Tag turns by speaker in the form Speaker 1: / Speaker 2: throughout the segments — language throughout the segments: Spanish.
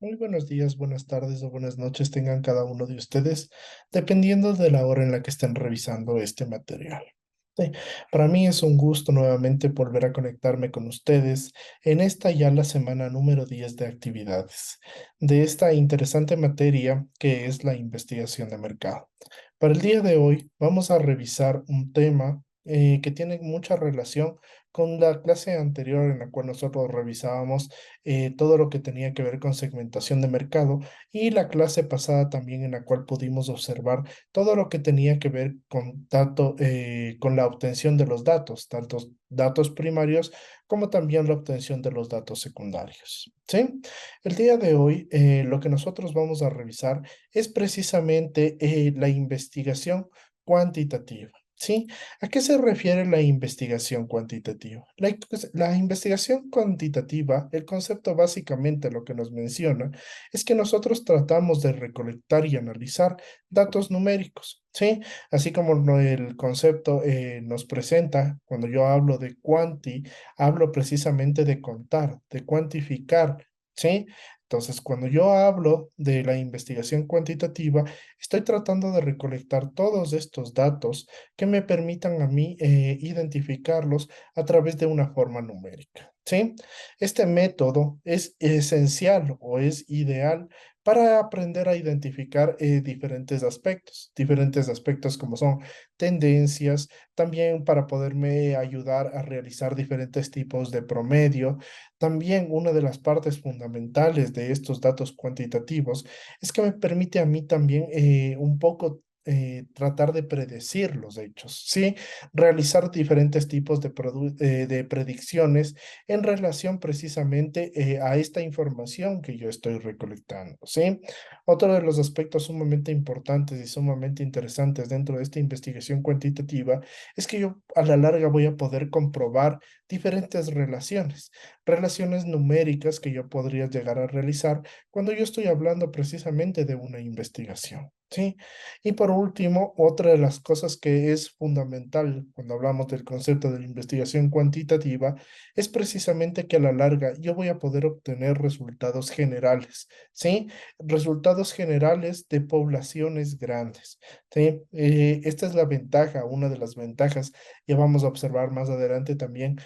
Speaker 1: Muy buenos días, buenas tardes o buenas noches tengan cada uno de ustedes, dependiendo de la hora en la que estén revisando este material. Sí, para mí es un gusto nuevamente volver a conectarme con ustedes en esta ya la semana número 10 de actividades de esta interesante materia que es la investigación de mercado. Para el día de hoy vamos a revisar un tema que tiene mucha relación con la clase anterior en la cual nosotros revisábamos todo lo que tenía que ver con segmentación de mercado y la clase pasada también en la cual pudimos observar todo lo que tenía que ver con la obtención de los datos, tanto datos primarios como también la obtención de los datos secundarios. ¿Sí? El día de hoy lo que nosotros vamos a revisar es precisamente la investigación cuantitativa. ¿Sí? ¿A qué se refiere la investigación cuantitativa? La investigación cuantitativa, el concepto básicamente lo que nos menciona es que nosotros tratamos de recolectar y analizar datos numéricos, ¿sí? Así como el concepto nos presenta, cuando yo hablo de quanti, hablo precisamente de contar, de cuantificar, ¿sí? Entonces, cuando yo hablo de la investigación cuantitativa, estoy tratando de recolectar todos estos datos que me permitan a mí identificarlos a través de una forma numérica, ¿sí? Este método es esencial o es ideal para aprender a identificar diferentes aspectos como son tendencias, también para poderme ayudar a realizar diferentes tipos de promedio. También una de las partes fundamentales de estos datos cuantitativos es que me permite a mí también un poco tratar de predecir los hechos, ¿sí? Realizar diferentes tipos de predicciones en relación precisamente a esta información que yo estoy recolectando, ¿sí? Otro de los aspectos sumamente importantes y sumamente interesantes dentro de esta investigación cuantitativa es que yo a la larga voy a poder comprobar diferentes relaciones numéricas que yo podría llegar a realizar cuando yo estoy hablando precisamente de una investigación. Sí, y por último, otra de las cosas que es fundamental cuando hablamos del concepto de la investigación cuantitativa es precisamente que a la larga yo voy a poder obtener resultados generales, ¿sí? Resultados generales de poblaciones grandes, ¿sí? Esta es la ventaja, una de las ventajas, ya vamos a observar más adelante también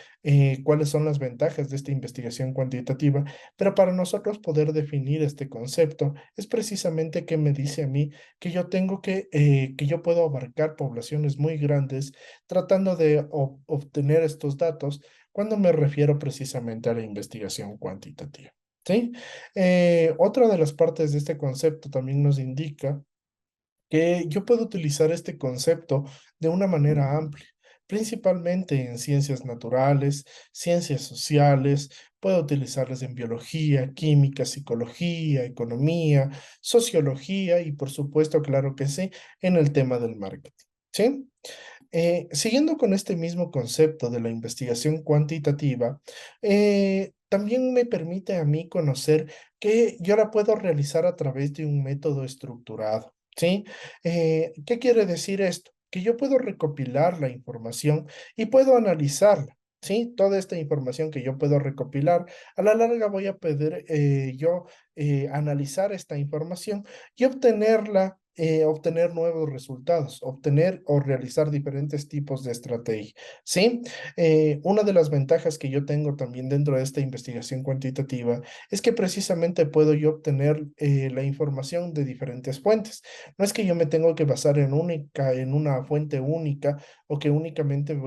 Speaker 1: cuáles son las ventajas de esta investigación cuantitativa, pero para nosotros poder definir este concepto es precisamente que me dice a mí que que yo puedo abarcar poblaciones muy grandes tratando de obtener estos datos cuando me refiero precisamente a la investigación cuantitativa. ¿Sí? Otra de las partes de este concepto también nos indica que yo puedo utilizar este concepto de una manera amplia, principalmente en ciencias naturales, ciencias sociales, puedo utilizarlas en biología, química, psicología, economía, sociología y por supuesto, claro que sí, en el tema del marketing. ¿Sí? Siguiendo con este mismo concepto de la investigación cuantitativa, también me permite a mí conocer que yo la puedo realizar a través de un método estructurado, ¿sí? ¿Qué quiere decir esto? Que yo puedo recopilar la información y puedo analizarla. Sí, toda esta información que yo puedo recopilar, a la larga voy a poder analizar esta información y obtener nuevos resultados, obtener o realizar diferentes tipos de estrategia. ¿Sí? Una de las ventajas que yo tengo también dentro de esta investigación cuantitativa es que precisamente puedo yo obtener la información de diferentes fuentes. No es que yo me tengo que basar en una fuente única o que únicamente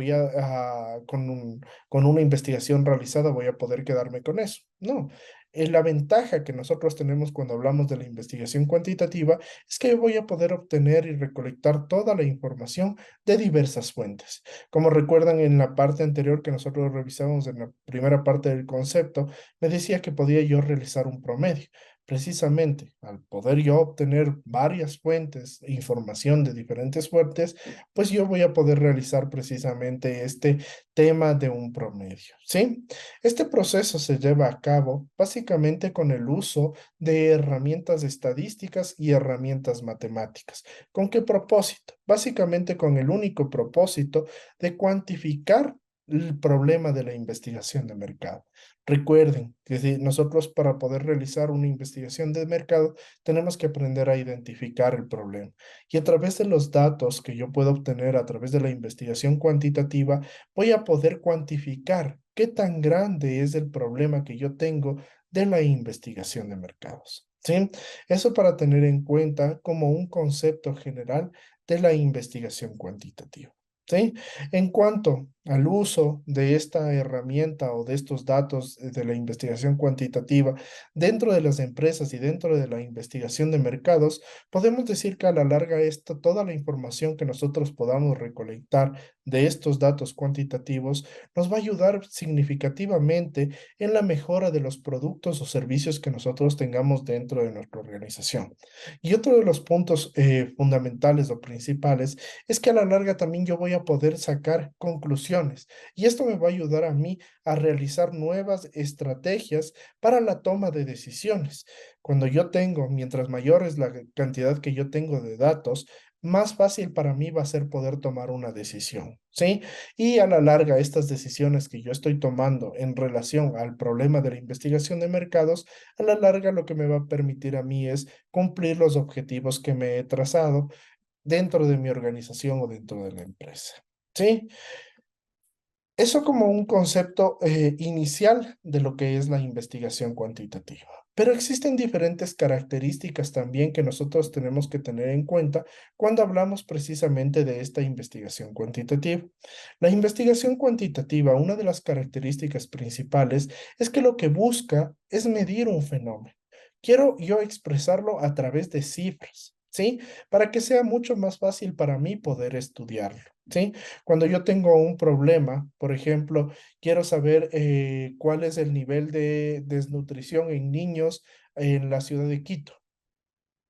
Speaker 1: con una investigación realizada voy a poder quedarme con eso. No. La ventaja que nosotros tenemos cuando hablamos de la investigación cuantitativa es que voy a poder obtener y recolectar toda la información de diversas fuentes. Como recuerdan en la parte anterior que nosotros revisamos en la primera parte del concepto, me decía que podía yo realizar un promedio. Precisamente al poder yo obtener varias fuentes e información de diferentes fuentes, pues yo voy a poder realizar precisamente este tema de un promedio, ¿sí? Este proceso se lleva a cabo básicamente con el uso de herramientas estadísticas y herramientas matemáticas. ¿Con qué propósito? Básicamente con el único propósito de cuantificar el problema de la investigación de mercado. Recuerden que nosotros para poder realizar una investigación de mercado tenemos que aprender a identificar el problema. Y a través de los datos que yo puedo obtener a través de la investigación cuantitativa, voy a poder cuantificar qué tan grande es el problema que yo tengo de la investigación de mercados. ¿Sí? Eso para tener en cuenta como un concepto general de la investigación cuantitativa. ¿Sí? En cuanto al uso de esta herramienta o de estos datos de la investigación cuantitativa dentro de las empresas y dentro de la investigación de mercados, podemos decir que a la larga toda la información que nosotros podamos recolectar de estos datos cuantitativos nos va a ayudar significativamente en la mejora de los productos o servicios que nosotros tengamos dentro de nuestra organización. Y otro de los puntos fundamentales o principales es que a la larga también yo voy a poder sacar conclusiones y esto me va a ayudar a mí a realizar nuevas estrategias para la toma de decisiones. Cuando yo tengo, mientras mayor es la cantidad que yo tengo de datos, más fácil para mí va a ser poder tomar una decisión, ¿sí? Y a la larga, estas decisiones que yo estoy tomando en relación al problema de la investigación de mercados, a la larga lo que me va a permitir a mí es cumplir los objetivos que me he trazado dentro de mi organización o dentro de la empresa. ¿Sí? Eso como un concepto inicial de lo que es la investigación cuantitativa. Pero existen diferentes características también que nosotros tenemos que tener en cuenta cuando hablamos precisamente de esta investigación cuantitativa. La investigación cuantitativa, una de las características principales es que lo que busca es medir un fenómeno. Quiero yo expresarlo a través de cifras, ¿sí? Para que sea mucho más fácil para mí poder estudiarlo, ¿sí? Cuando yo tengo un problema, por ejemplo, quiero saber cuál es el nivel de desnutrición en niños en la ciudad de Quito.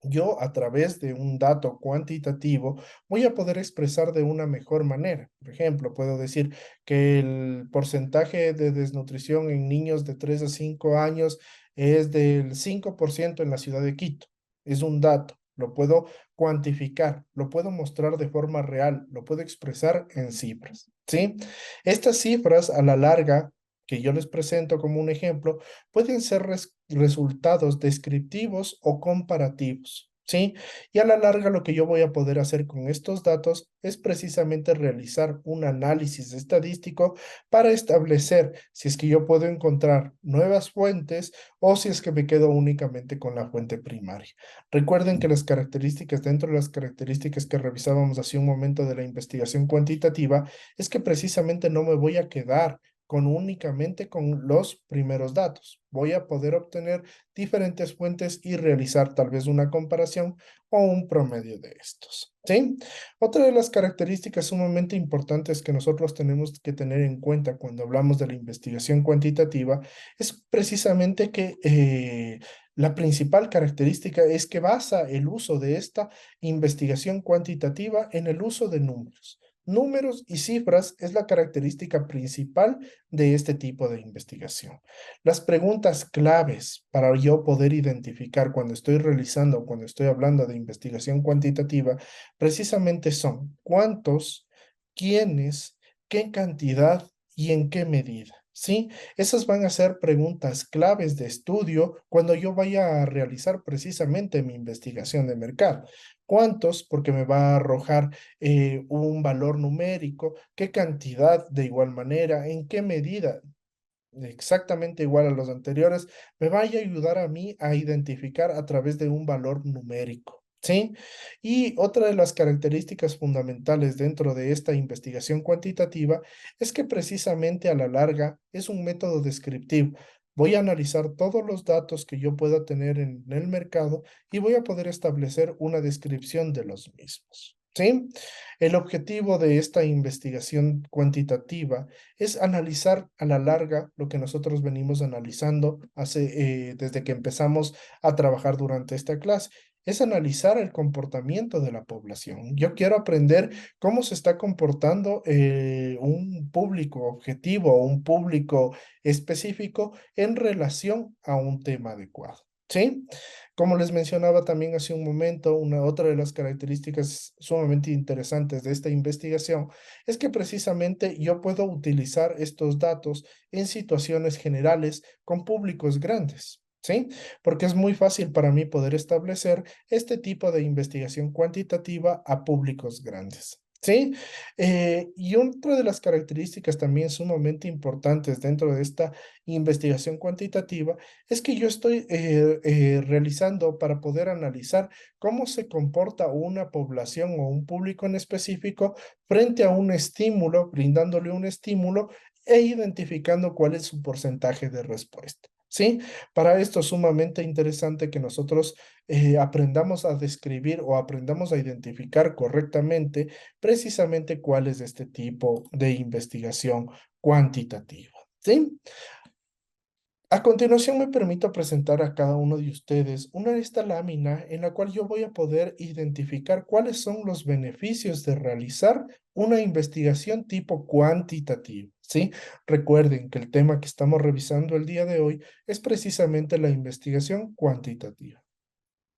Speaker 1: Yo, a través de un dato cuantitativo, voy a poder expresar de una mejor manera. Por ejemplo, puedo decir que el porcentaje de desnutrición en niños de 3 a 5 años es del 5% en la ciudad de Quito. Es un dato, lo puedo cuantificar, lo puedo mostrar de forma real, lo puedo expresar en cifras, ¿sí? Estas cifras a la larga, que yo les presento como un ejemplo, pueden ser resultados descriptivos o comparativos, ¿sí? Y a la larga lo que yo voy a poder hacer con estos datos es precisamente realizar un análisis estadístico para establecer si es que yo puedo encontrar nuevas fuentes o si es que me quedo únicamente con la fuente primaria. Recuerden que las características, dentro de las características que revisábamos hace un momento de la investigación cuantitativa, es que precisamente no me voy a quedar con únicamente con los primeros datos. Voy a poder obtener diferentes fuentes y realizar tal vez una comparación o un promedio de estos. ¿Sí? Otra de las características sumamente importantes que nosotros tenemos que tener en cuenta cuando hablamos de la investigación cuantitativa es precisamente que la principal característica es que basa el uso de esta investigación cuantitativa en el uso de números. Números y cifras es la característica principal de este tipo de investigación. Las preguntas claves para yo poder identificar cuando estoy realizando, cuando estoy hablando de investigación cuantitativa, precisamente son cuántos, quiénes, qué cantidad y en qué medida. ¿Sí? Esas van a ser preguntas claves de estudio cuando yo vaya a realizar precisamente mi investigación de mercado. ¿Cuántos? Porque me va a arrojar un valor numérico, qué cantidad de igual manera, en qué medida, exactamente igual a los anteriores, me vaya a ayudar a mí a identificar a través de un valor numérico. ¿Sí? Y otra de las características fundamentales dentro de esta investigación cuantitativa es que precisamente a la larga es un método descriptivo. Voy a analizar todos los datos que yo pueda tener en el mercado y voy a poder establecer una descripción de los mismos. ¿Sí? El objetivo de esta investigación cuantitativa es analizar a la larga lo que nosotros venimos analizando desde que empezamos a trabajar durante esta clase. Es analizar el comportamiento de la población. Yo quiero aprender cómo se está comportando un público objetivo o un público específico en relación a un tema adecuado. ¿sí? Como les mencionaba también hace un momento, una otra de las características sumamente interesantes de esta investigación es que precisamente yo puedo utilizar estos datos en situaciones generales con públicos grandes. ¿Sí? Porque es muy fácil para mí poder establecer este tipo de investigación cuantitativa a públicos grandes. ¿Sí? Y otra de las características también sumamente importantes dentro de esta investigación cuantitativa es que yo estoy realizando para poder analizar cómo se comporta una población o un público en específico frente a un estímulo, brindándole un estímulo e identificando cuál es su porcentaje de respuesta. ¿Sí? Para esto es sumamente interesante que nosotros aprendamos a describir o aprendamos a identificar correctamente precisamente cuál es este tipo de investigación cuantitativa. ¿Sí? A continuación me permito presentar a cada uno de ustedes una esta lámina en la cual yo voy a poder identificar cuáles son los beneficios de realizar una investigación tipo cuantitativa, ¿sí? Recuerden que el tema que estamos revisando el día de hoy es precisamente la investigación cuantitativa.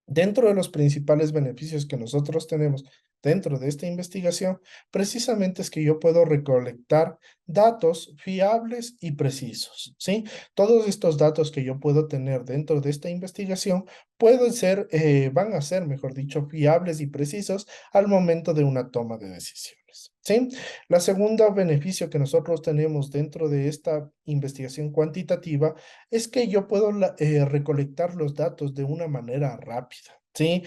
Speaker 1: Dentro de los principales beneficios que nosotros tenemos dentro de esta investigación, precisamente es que yo puedo recolectar datos fiables y precisos, ¿sí? Todos estos datos que yo puedo tener dentro de esta investigación pueden ser, van a ser, mejor dicho, fiables y precisos al momento de una toma de decisiones, ¿sí? La segunda beneficio que nosotros tenemos dentro de esta investigación cuantitativa es que yo puedo recolectar los datos de una manera rápida. Sí,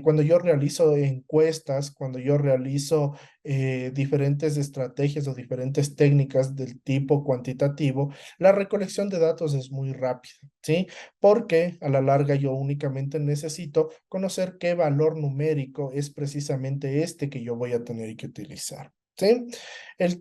Speaker 1: cuando yo realizo encuestas, cuando yo realizo diferentes estrategias o diferentes técnicas del tipo cuantitativo, la recolección de datos es muy rápida, ¿sí? Porque a la larga yo únicamente necesito conocer qué valor numérico es precisamente este que yo voy a tener que utilizar. ¿Sí?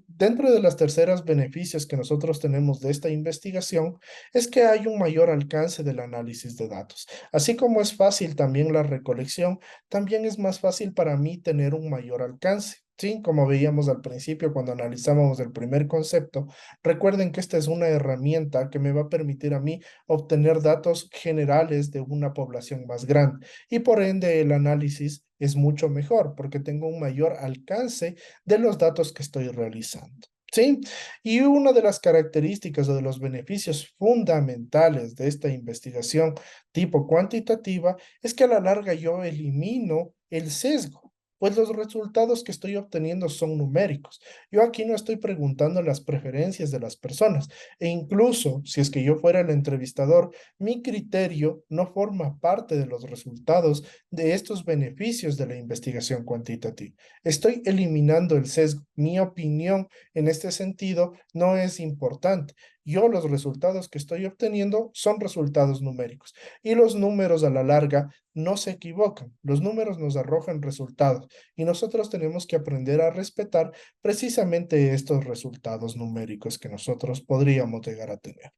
Speaker 1: Dentro de las terceras beneficios que nosotros tenemos de esta investigación es que hay un mayor alcance del análisis de datos. Así como es fácil también la recolección, también es más fácil para mí tener un mayor alcance. Sí, como veíamos al principio cuando analizábamos el primer concepto, recuerden que esta es una herramienta que me va a permitir a mí obtener datos generales de una población más grande y por ende el análisis es mucho mejor porque tengo un mayor alcance de los datos que estoy realizando. ¿Sí? Y una de las características o de los beneficios fundamentales de esta investigación tipo cuantitativa es que a la larga yo elimino el sesgo, pues los resultados que estoy obteniendo son numéricos. Yo aquí no estoy preguntando las preferencias de las personas e incluso si es que yo fuera el entrevistador, mi criterio no forma parte de los resultados de estos beneficios de la investigación cuantitativa. Estoy eliminando el sesgo. Mi opinión en este sentido no es importante. Yo los resultados que estoy obteniendo son resultados numéricos y los números a la larga no se equivocan. Los números nos arrojan resultados y nosotros tenemos que aprender a respetar precisamente estos resultados numéricos que nosotros podríamos llegar a tener.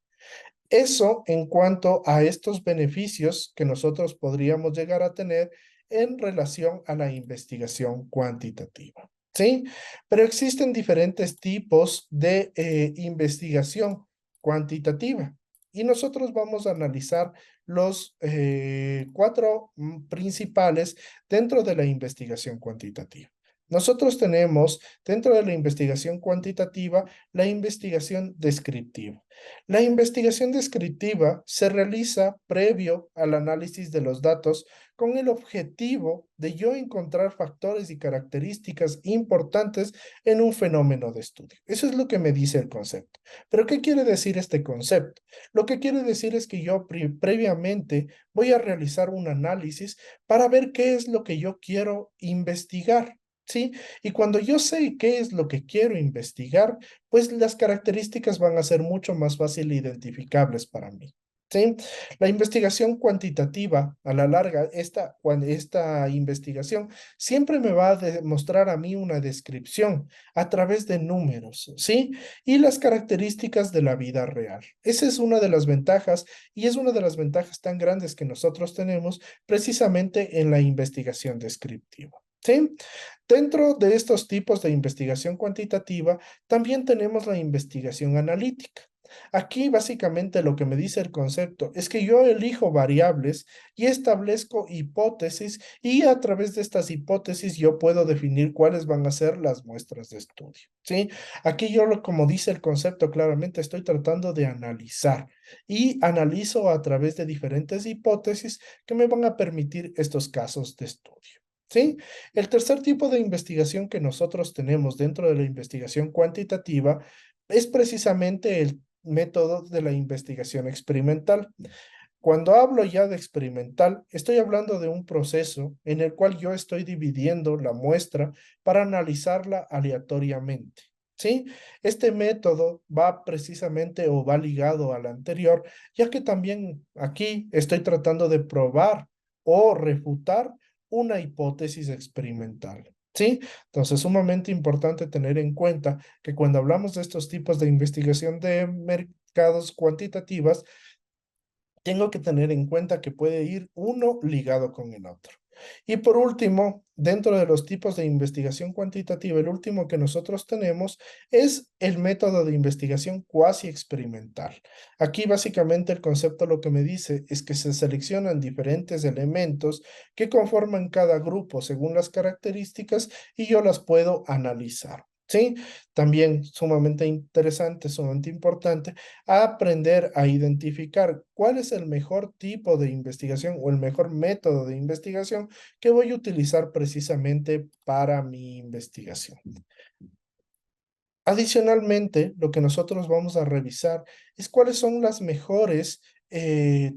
Speaker 1: Eso en cuanto a estos beneficios que nosotros podríamos llegar a tener en relación a la investigación cuantitativa. ¿Sí? Pero existen diferentes tipos de investigación cuantitativa y nosotros vamos a analizar los cuatro principales dentro de la investigación cuantitativa. Nosotros tenemos dentro de la investigación cuantitativa la investigación descriptiva. La investigación descriptiva se realiza previo al análisis de los datos con el objetivo de yo encontrar factores y características importantes en un fenómeno de estudio. Eso es lo que me dice el concepto. Pero ¿qué quiere decir este concepto? Lo que quiere decir es que yo previamente voy a realizar un análisis para ver qué es lo que yo quiero investigar. ¿Sí? Y cuando yo sé qué es lo que quiero investigar, pues las características van a ser mucho más fácil identificables para mí. ¿Sí? La investigación cuantitativa, a la larga, esta investigación siempre me va a demostrar a mí una descripción a través de números, ¿sí? Y las características de la vida real. Esa es una de las ventajas y es una de las ventajas tan grandes que nosotros tenemos precisamente en la investigación descriptiva. ¿Sí? Dentro de estos tipos de investigación cuantitativa, también tenemos la investigación analítica. Aquí básicamente lo que me dice el concepto es que yo elijo variables y establezco hipótesis y a través de estas hipótesis yo puedo definir cuáles van a ser las muestras de estudio, ¿sí? Aquí yo, como dice el concepto claramente, estoy tratando de analizar y analizo a través de diferentes hipótesis que me van a permitir estos casos de estudio. ¿Sí? El tercer tipo de investigación que nosotros tenemos dentro de la investigación cuantitativa es precisamente el método de la investigación experimental. Cuando hablo ya de experimental, estoy hablando de un proceso en el cual yo estoy dividiendo la muestra para analizarla aleatoriamente. ¿Sí? Este método va precisamente o va ligado al anterior, ya que también aquí estoy tratando de probar o refutar una hipótesis experimental. ¿Sí? Entonces, sumamente importante tener en cuenta que cuando hablamos de estos tipos de investigación de mercados cuantitativas, tengo que tener en cuenta que puede ir uno ligado con el otro. Y por último, dentro de los tipos de investigación cuantitativa, el último que nosotros tenemos es el método de investigación cuasi experimental. Aquí básicamente el concepto lo que me dice es que se seleccionan diferentes elementos que conforman cada grupo según las características y yo las puedo analizar. ¿Sí? También sumamente interesante, sumamente importante aprender a identificar cuál es el mejor tipo de investigación o el mejor método de investigación que voy a utilizar precisamente para mi investigación. Adicionalmente, lo que nosotros vamos a revisar es cuáles son las mejores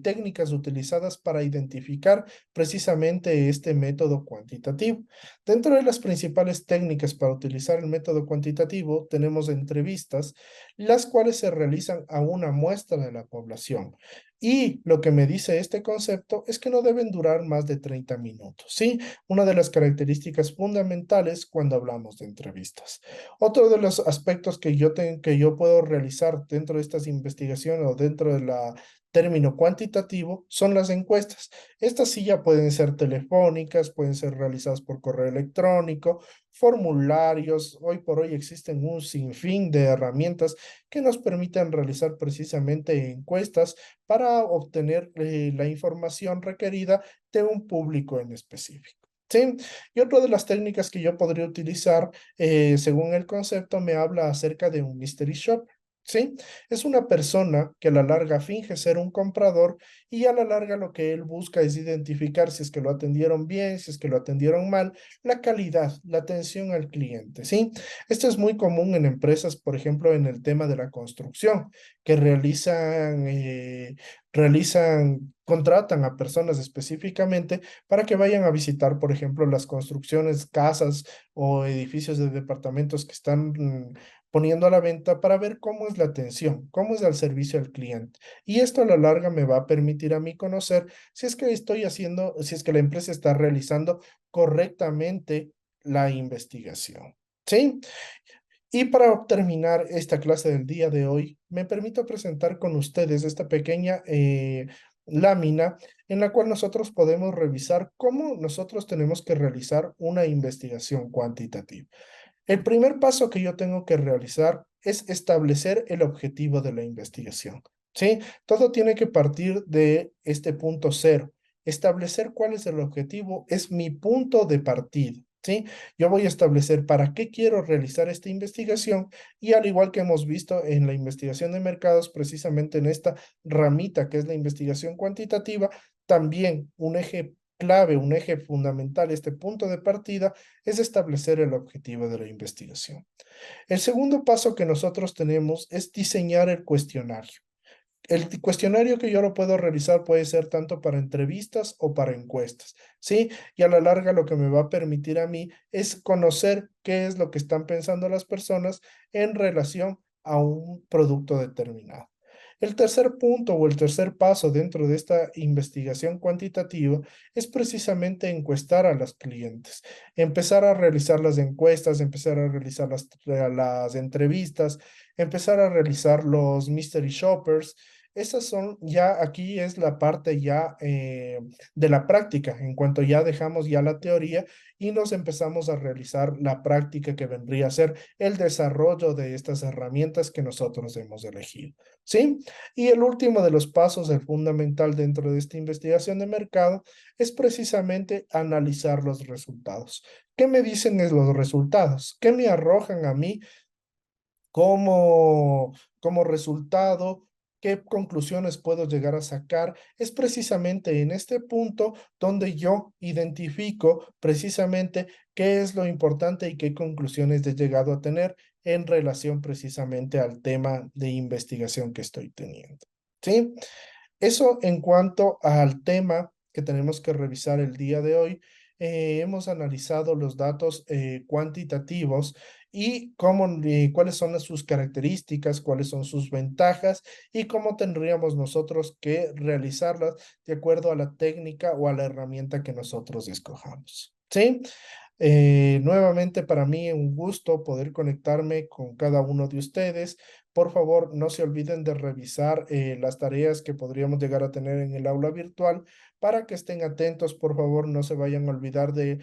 Speaker 1: técnicas utilizadas para identificar precisamente este método cuantitativo. Dentro de las principales técnicas para utilizar el método cuantitativo tenemos entrevistas, las cuales se realizan a una muestra de la población. Y lo que me dice este concepto es que no deben durar más de 30 minutos, ¿sí? Una de las características fundamentales cuando hablamos de entrevistas. Otro de los aspectos que yo puedo realizar dentro de estas investigaciones o dentro de la término cuantitativo son las encuestas. Estas sí ya pueden ser telefónicas, pueden ser realizadas por correo electrónico, formularios. Hoy por hoy existen un sinfín de herramientas que nos permiten realizar precisamente encuestas para obtener la información requerida de un público en específico. ¿Sí? Y otra de las técnicas que yo podría utilizar según el concepto, me habla acerca de un mystery shopper. ¿Sí? Es una persona que a la larga finge ser un comprador y a la larga lo que él busca es identificar si es que lo atendieron bien, si es que lo atendieron mal, la calidad, la atención al cliente, ¿sí? Esto es muy común en empresas, por ejemplo, en el tema de la construcción, que contratan a personas específicamente para que vayan a visitar, por ejemplo, las construcciones, casas o edificios de departamentos que están poniendo a la venta para ver cómo es la atención, cómo es el servicio al cliente. Y esto a la larga me va a permitir a mí conocer si es que estoy haciendo, si es que la empresa está realizando correctamente la investigación. ¿Sí? Y para terminar esta clase del día de hoy, me permito presentar con ustedes esta pequeña lámina en la cual nosotros podemos revisar cómo nosotros tenemos que realizar una investigación cuantitativa. El primer paso que yo tengo que realizar es establecer el objetivo de la investigación. ¿Sí? Todo tiene que partir de este punto cero. Establecer cuál es el objetivo es mi punto de partida. ¿Sí? Yo voy a establecer para qué quiero realizar esta investigación y al igual que hemos visto en la investigación de mercados, precisamente en esta ramita que es la investigación cuantitativa, también un eje clave, un eje fundamental, este punto de partida es establecer el objetivo de la investigación. El segundo paso que nosotros tenemos es diseñar el cuestionario. El cuestionario que yo lo puedo realizar puede ser tanto para entrevistas o para encuestas, ¿sí? Y a la larga lo que me va a permitir a mí es conocer qué es lo que están pensando las personas en relación a un producto determinado. El tercer punto o el tercer paso dentro de esta investigación cuantitativa es precisamente encuestar a los clientes, empezar a realizar las encuestas, empezar a realizar las entrevistas, empezar a realizar los mystery shoppers. Esas son ya, aquí es la parte ya de la práctica, en cuanto ya dejamos ya la teoría y nos empezamos a realizar la práctica que vendría a ser el desarrollo de estas herramientas que nosotros hemos elegido. ¿sí? Y el último de los pasos, el fundamental dentro de esta investigación de mercado, es precisamente analizar los resultados. ¿Qué me dicen es los resultados? ¿Qué me arrojan a mí como resultado? ¿Qué conclusiones puedo llegar a sacar? Es precisamente en este punto donde yo identifico precisamente qué es lo importante y qué conclusiones he llegado a tener en relación precisamente al tema de investigación que estoy teniendo. ¿Sí? Eso en cuanto al tema que tenemos que revisar el día de hoy. Hemos analizado los datos cuantitativos y cuáles son sus características, cuáles son sus ventajas y cómo tendríamos nosotros que realizarlas de acuerdo a la técnica o a la herramienta que nosotros escojamos. ¿Sí? Nuevamente para mí un gusto poder conectarme con cada uno de ustedes. Por favor, no se olviden de revisar las tareas que podríamos llegar a tener en el aula virtual para que estén atentos. Por favor, no se vayan a olvidar de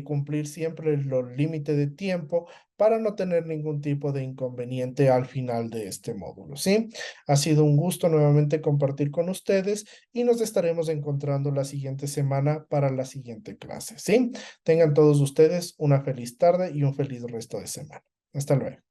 Speaker 1: cumplir siempre los límites de tiempo para no tener ningún tipo de inconveniente al final de este módulo, ¿sí? Ha sido un gusto nuevamente compartir con ustedes y nos estaremos encontrando la siguiente semana para la siguiente clase, ¿sí? Tengan todos ustedes una feliz tarde y un feliz resto de semana. Hasta luego.